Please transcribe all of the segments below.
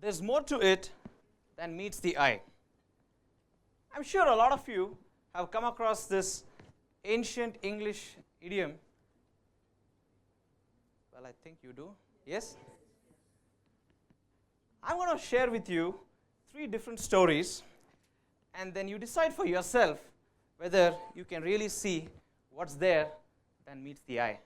there's more to it than meets the eye. I'm sure a lot of you have come across this ancient English idiom. Well, I think you do. Yes? I'm going to share with you 3 different stories, and then you decide for yourself whether you can really see what's there than meets the eye.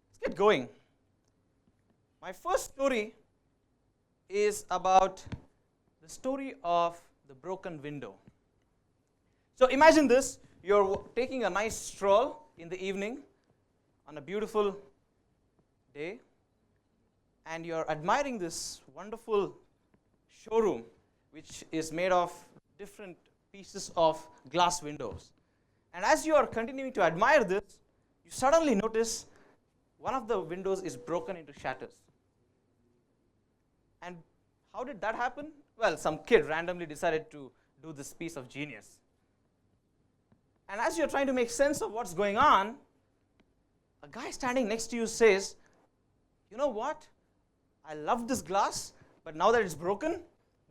Let's get going. My first story is about the story of the broken window. So imagine this, you're taking a nice stroll in the evening on a beautiful day, and you're admiring this wonderful showroom which is made of different pieces of glass windows. And as you are continuing to admire this, you suddenly notice one of the windows is broken into shatters. And how did that happen? Well, some kid randomly decided to do this piece of genius. And as you're trying to make sense of what's going on, a guy standing next to you says, you know what? I love this glass, but now that it's broken,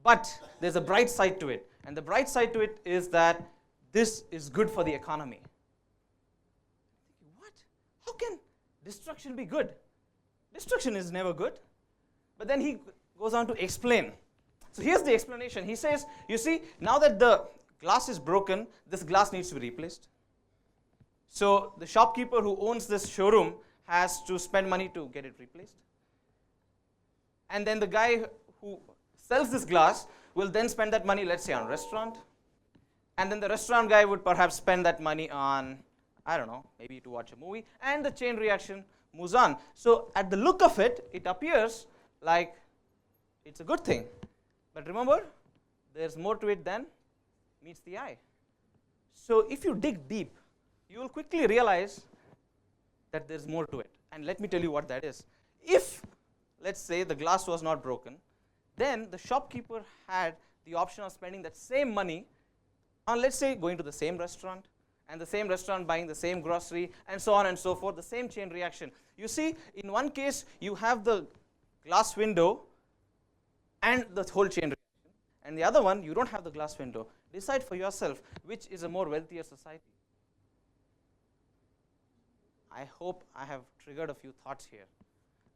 but there's a bright side to it. And the bright side to it is that this is good for the economy. What? How can destruction be good? Destruction is never good. But then he goes on to explain. So here's the explanation. He says, you see, now that the glass is broken, this glass needs to be replaced. So the shopkeeper who owns this showroom has to spend money to get it replaced. And then the guy who sells this glass will then spend that money, let's say, on a restaurant. And then the restaurant guy would perhaps spend that money on, I don't know, maybe to watch a movie. And the chain reaction moves on. So at the look of it, it appears like it's a good thing. But remember, there's more to it than meets the eye. So if you dig deep, you will quickly realize that there's more to it. And let me tell you what that is. If, let's say, the glass was not broken, then the shopkeeper had the option of spending that same money on, let's say, going to the same restaurant, and the same restaurant buying the same grocery, and so on and so forth, the same chain reaction. You see, in one case, you have the glass window and the whole chain reaction. And the other one, you don't have the glass window. Decide for yourself which is a more wealthier society. I hope I have triggered a few thoughts here.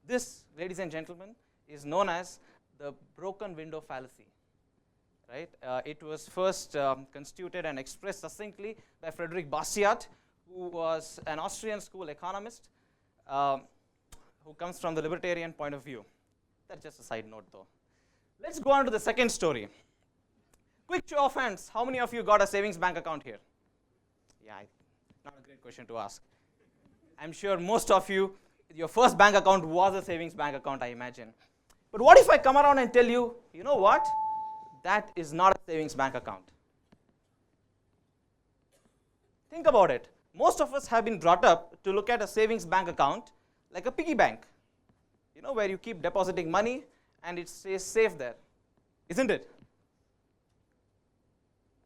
This, ladies and gentlemen, is known as the broken window fallacy. Right? It was first constituted and expressed succinctly by Frederick Bastiat, who was an Austrian school economist who comes from the libertarian point of view. That's just a side note, though. Let's go on to the second story. Quick show of hands. How many of you got a savings bank account here? Yeah, not a great question to ask. I'm sure most of you, your first bank account was a savings bank account, I imagine. But what if I come around and tell you, you know what? That is not a savings bank account. Think about it. Most of us have been brought up to look at a savings bank account like a piggy bank, you know, where you keep depositing money and it stays safe there, isn't it?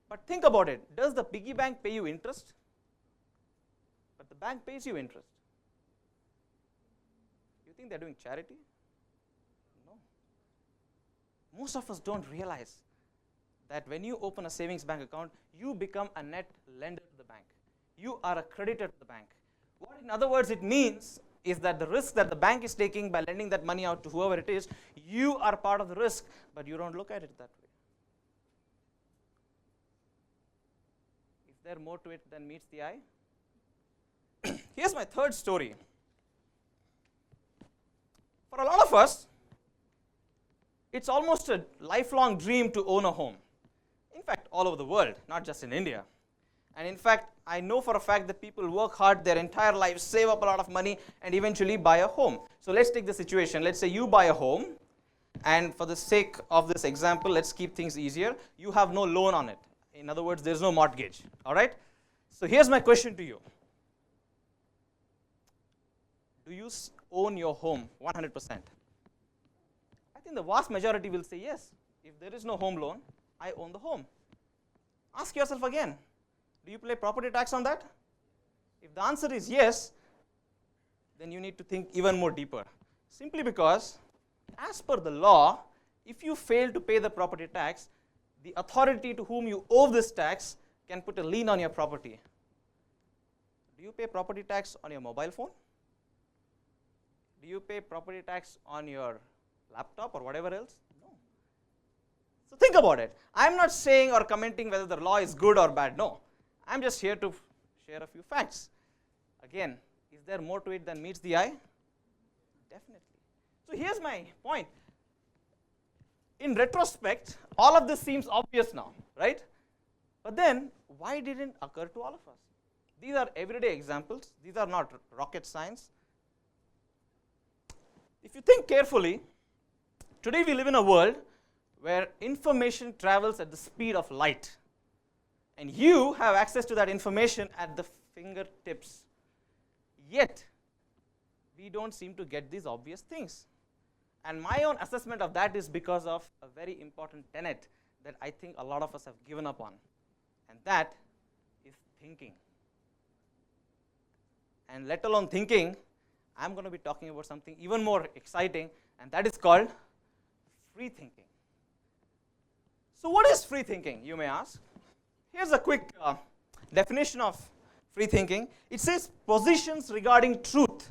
But think about it. Does the piggy bank pay you interest? But the bank pays you interest. You think they're doing charity? No. Most of us don't realize that when you open a savings bank account, you become a net lender to the bank. You are a creditor to the bank. What, in other words, it means is that the risk that the bank is taking by lending that money out to whoever it is, you are part of the risk, but you don't look at it that way. Is there more to it than meets the eye? Here's my third story. For a lot of us, it's almost a lifelong dream to own a home. In fact, all over the world, not just in India. And in fact, I know for a fact that people work hard their entire lives, save up a lot of money, and eventually buy a home. So let's take the situation. Let's say you buy a home, and for the sake of this example, let's keep things easier. You have no loan on it. In other words, there's no mortgage. All right? So here's my question to you. Do you own your home 100%? I think the vast majority will say yes. If there is no home loan, I own the home. Ask yourself again, do you pay property tax on that? If the answer is yes, then you need to think even more deeper. Simply because, as per the law, if you fail to pay the property tax, the authority to whom you owe this tax can put a lien on your property. Do you pay property tax on your mobile phone? Do you pay property tax on your laptop or whatever else? No. So think about it. I'm not saying or commenting whether the law is good or bad. No. I'm just here to share a few facts. Again, is there more to it than meets the eye? Definitely. So here's my point. In retrospect, all of this seems obvious now, right? But then, why didn't it occur to all of us? These are everyday examples. These are not rocket science. If you think carefully, today we live in a world where information travels at the speed of light. And you have access to that information at the fingertips. Yet, we don't seem to get these obvious things. And my own assessment of that is because of a very important tenet that I think a lot of us have given up on. And that is thinking. And let alone thinking, I'm going to be talking about something even more exciting, and that is called free thinking. So what is free thinking, you may ask? Here's a quick definition of free thinking. It says positions regarding truth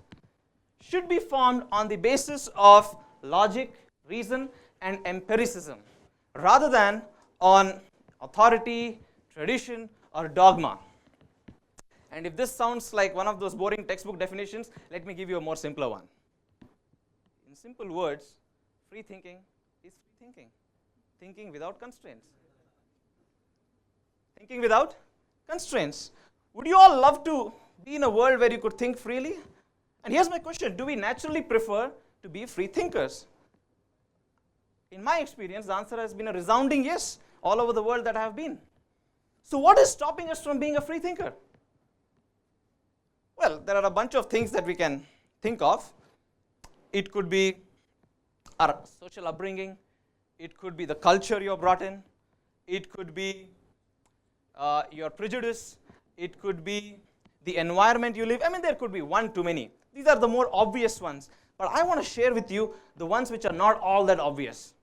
should be formed on the basis of logic, reason, and empiricism, rather than on authority, tradition, or dogma. And if this sounds like one of those boring textbook definitions, let me give you a more simpler one. In simple words, free thinking is free thinking. Thinking without constraints. Thinking without constraints. Would you all love to be in a world where you could think freely? And here's my question. Do we naturally prefer to be free thinkers? In my experience, the answer has been a resounding yes all over the world that I have been. So what is stopping us from being a free thinker? Well, there are a bunch of things that we can think of. It could be our social upbringing. It could be the culture you're brought in. It could be your prejudice. It could be the environment you live. I mean, there could be one too many. These are the more obvious ones. But I want to share with you the ones which are not all that obvious.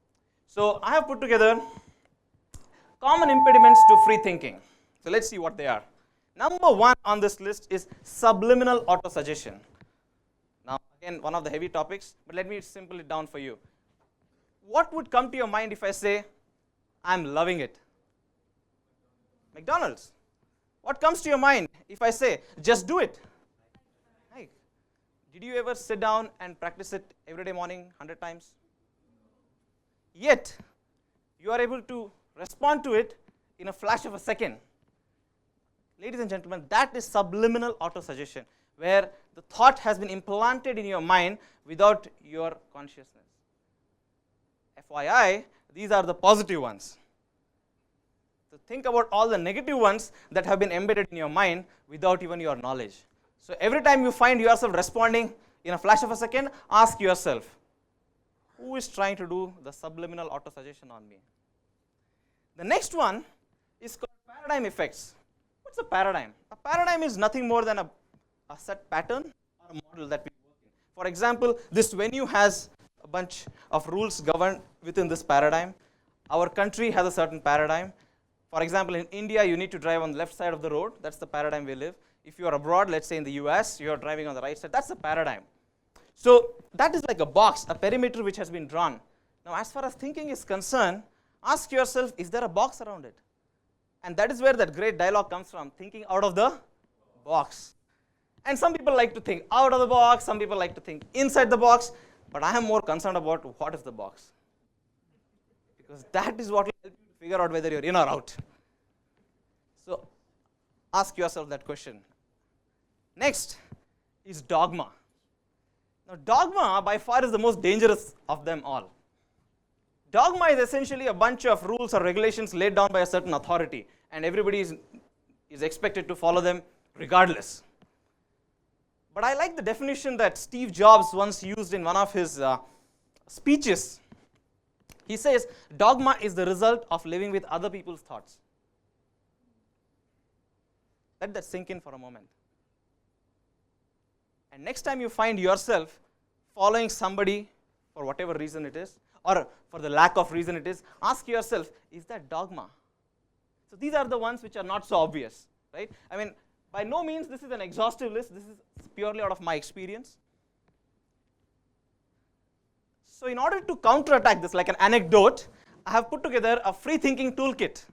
So I have put together common impediments to free thinking. So let's see what they are. Number one on this list is subliminal autosuggestion. Now, again, one of the heavy topics, but let me simple it down for you. What would come to your mind if I say, I'm loving it? McDonald's. What comes to your mind if I say, just do it? Right. Did you ever sit down and practice it every day morning 100 times? Yet, you are able to respond to it in a flash of a second. Ladies and gentlemen, that is subliminal autosuggestion, where the thought has been implanted in your mind without your consciousness. FYI, these are the positive ones. So think about all the negative ones that have been embedded in your mind without even your knowledge. So every time you find yourself responding in a flash of a second, ask yourself, who is trying to do the subliminal autosuggestion on me? The next one is called paradigm effects. What's a paradigm? A paradigm is nothing more than a set pattern or a model that we work in. For example, this venue has a bunch of rules governed within this paradigm. Our country has a certain paradigm. For example, in India, you need to drive on the left side of the road. That's the paradigm we live. If you are abroad, let's say in the US, you are driving on the right side. That's the paradigm. So that is like a box, a perimeter which has been drawn. Now, as far as thinking is concerned, ask yourself, is there a box around it? And that is where that great dialogue comes from, thinking out of the box. And some people like to think out of the box, some people like to think inside the box, but I am more concerned about what is the box. Because that is what will help you figure out whether you're in or out. So ask yourself that question. Next is dogma. Now, dogma by far is the most dangerous of them all. Dogma is essentially a bunch of rules or regulations laid down by a certain authority, and everybody is expected to follow them regardless. But I like the definition that Steve Jobs once used in one of his speeches. He says, dogma is the result of living with other people's thoughts. Let that sink in for a moment. And next time you find yourself following somebody for whatever reason it is, or for the lack of reason it is, ask yourself, is that dogma? So these are the ones which are not so obvious, right? I mean, by no means this is an exhaustive list. This is purely out of my experience. So in order to counterattack this, like an anecdote, I have put together a free thinking toolkit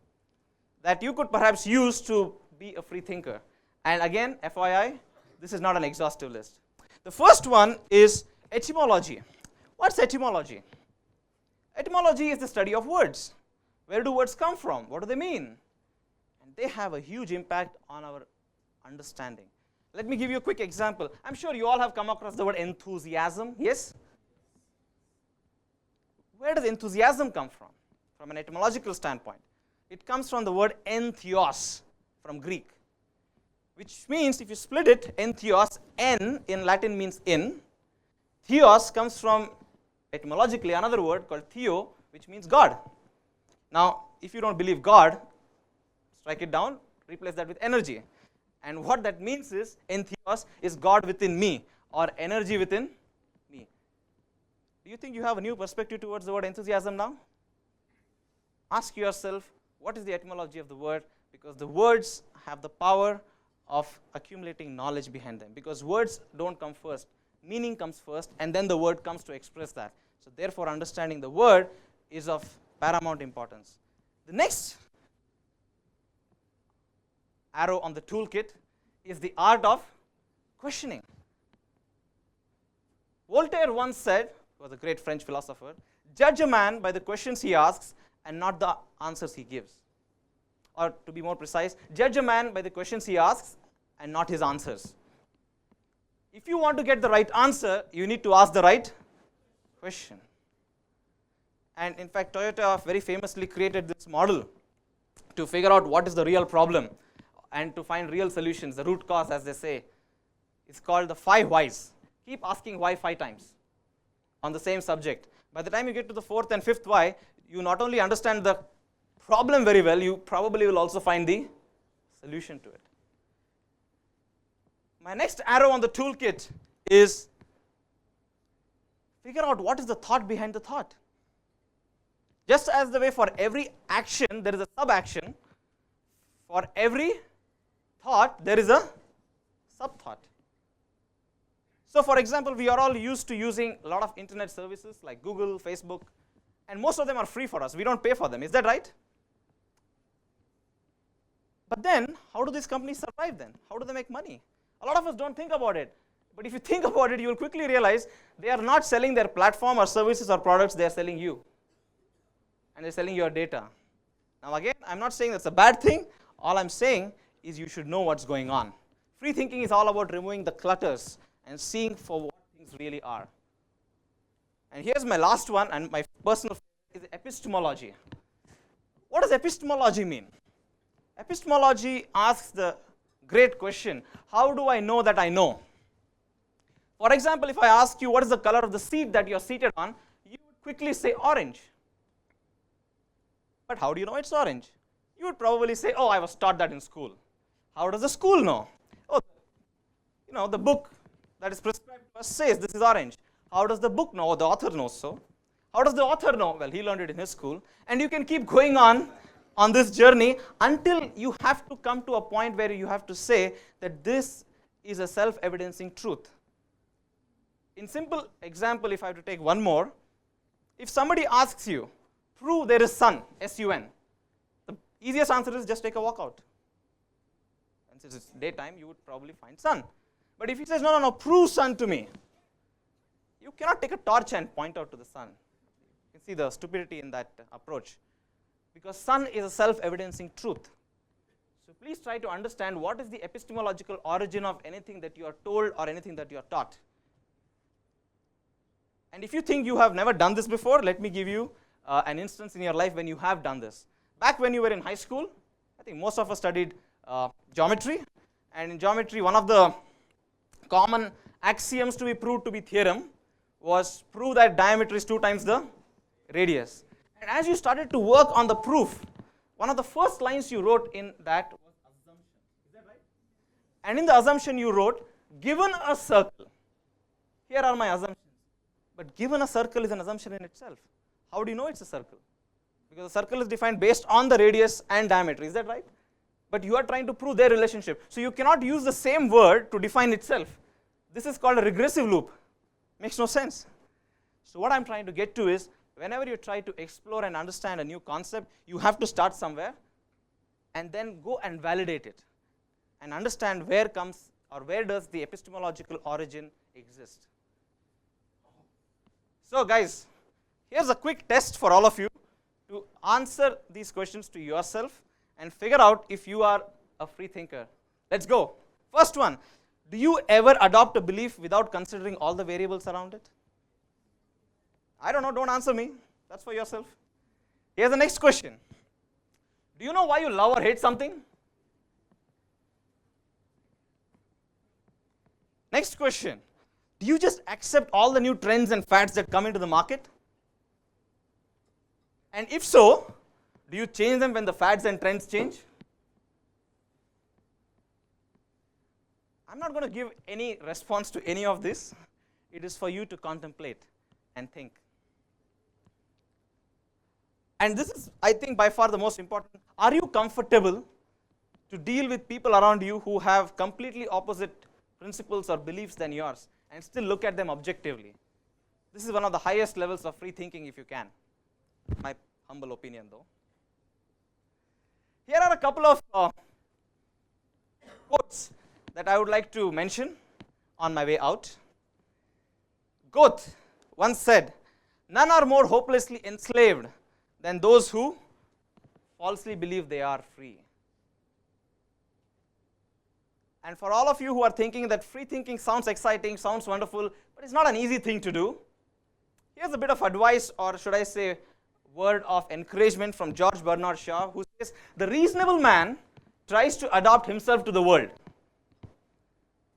that you could perhaps use to be a free thinker. And again, FYI, this is not an exhaustive list. The first one is etymology. What's etymology? Etymology is the study of words. Where do words come from? What do they mean? And they have a huge impact on our understanding. Let me give you a quick example. I'm sure you all have come across the word enthusiasm. Yes? Where does enthusiasm come from an etymological standpoint? It comes from the word entheos from Greek, which means if you split it, entheos, en in Latin means in. Theos comes from etymologically another word called theo, which means God. Now, if you don't believe God, strike it down, replace that with energy. And what that means is, entheos is God within me, or energy within me. Do you think you have a new perspective towards the word enthusiasm now? Ask yourself, what is the etymology of the word? Because the words have the power of accumulating knowledge behind them. Because words don't come first. Meaning comes first, and then the word comes to express that. So therefore, understanding the word is of paramount importance. The next arrow on the toolkit is the art of questioning. Voltaire once said, he was a great French philosopher, judge a man by the questions he asks and not the answers he gives. Or to be more precise, judge a man by the questions he asks and not his answers. If you want to get the right answer, you need to ask the right question. And in fact, Toyota very famously created this model to figure out what is the real problem and to find real solutions, the root cause, as they say. It's called the 5 whys. Keep asking why 5 times on the same subject. By the time you get to the 4th and 5th why, you not only understand the problem very well, you probably will also find the solution to it. My next arrow on the toolkit is figure out what is the thought behind the thought. Just as the way for every action there is a sub-action, for every thought there is a sub-thought. So for example, we are all used to using a lot of internet services like Google, Facebook, and most of them are free for us. We don't pay for them. Is that right? But then, how do these companies survive then? How do they make money? A lot of us don't think about it. But if you think about it, you will quickly realize they are not selling their platform or services or products, they are selling you. And they're selling your data. Now again, I'm not saying that's a bad thing. All I'm saying is you should know what's going on. Free thinking is all about removing the clutters and seeing for what things really are. And here's my last one, and my personal favorite is epistemology. What does epistemology mean? Epistemology asks the great question, how do I know that I know? For example, if I ask you what is the color of the seat that you're seated on, you would quickly say orange. But how do you know it's orange? You would probably say, oh, I was taught that in school. How does the school know? Oh, the book that is prescribed to us says this is orange. How does the book know? The author knows so. How does the author know? Well, he learned it in his school. And you can keep going on this journey until you have to come to a point where you have to say that this is a self-evidencing truth. In simple example, if I have to take one more, if somebody asks you, prove there is sun, S-U-N, the easiest answer is just take a walk out. And since it's daytime, you would probably find sun. But if he says, no, prove sun to me, you cannot take a torch and point out to the sun. You can see the stupidity in that approach. Because sun is a self-evidencing truth. So please try to understand what is the epistemological origin of anything that you are told or anything that you are taught. And if you think you have never done this before, let me give you an instance in your life when you have done this. Back when you were in high school, I think most of us studied geometry. And in geometry, one of the common axioms to be proved to be theorem was prove that diameter is 2 times the radius. And as you started to work on the proof, one of the first lines you wrote in that was assumption. Is that right? And in the assumption you wrote, given a circle, here are my assumptions. But given a circle is an assumption in itself. How do you know it's a circle? Because a circle is defined based on the radius and diameter, is that right? But you are trying to prove their relationship. So you cannot use the same word to define itself. This is called a regressive loop. Makes no sense. So what I'm trying to get to is, whenever you try to explore and understand a new concept, you have to start somewhere and then go and validate it and understand where does the epistemological origin exist. So guys, here's a quick test for all of you to answer these questions to yourself and figure out if you are a free thinker. Let's go. First one, do you ever adopt a belief without considering all the variables around it? I don't know, don't answer me. That's for yourself. Here's the next question. Do you know why you love or hate something? Next question. Do you just accept all the new trends and fads that come into the market? And if so, do you change them when the fads and trends change? I'm not going to give any response to any of this. It is for you to contemplate and think. And this is, I think, by far the most important. Are you comfortable to deal with people around you who have completely opposite principles or beliefs than yours and still look at them objectively? This is one of the highest levels of free thinking if you can. My humble opinion though. Here are a couple of quotes that I would like to mention on my way out. Goethe once said, "None are more hopelessly enslaved than those who falsely believe they are free." And for all of you who are thinking that free thinking sounds exciting, sounds wonderful, but it's not an easy thing to do, here's a bit of advice, or should I say word of encouragement from George Bernard Shaw, who says, "The reasonable man tries to adapt himself to the world.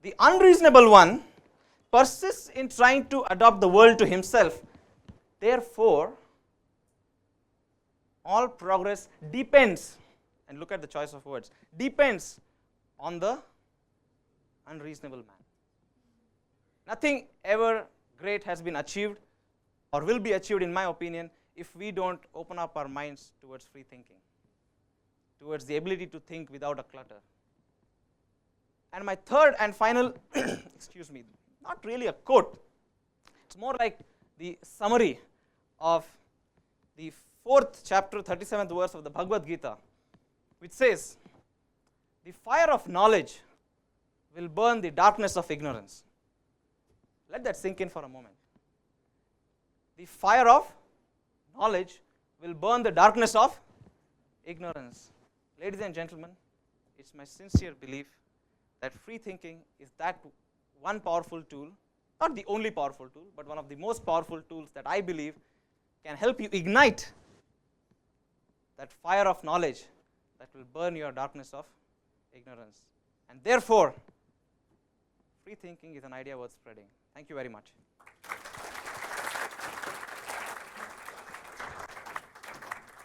The unreasonable one persists in trying to adopt the world to himself. Therefore, all progress depends," and look at the choice of words, depends on the unreasonable man. Nothing ever great has been achieved or will be achieved, in my opinion, if we don't open up our minds towards free thinking, towards the ability to think without a clutter. And my third and final, excuse me, not really a quote, it's more like the summary of the 4th chapter, 37th verse of the Bhagavad Gita, which says, "The fire of knowledge will burn the darkness of ignorance." Let that sink in for a moment. The fire of knowledge will burn the darkness of ignorance. Ladies and gentlemen, it's my sincere belief that free thinking is that one powerful tool, not the only powerful tool, but one of the most powerful tools that I believe can help you ignite that fire of knowledge that will burn your darkness of ignorance. And therefore, free thinking is an idea worth spreading. Thank you very much.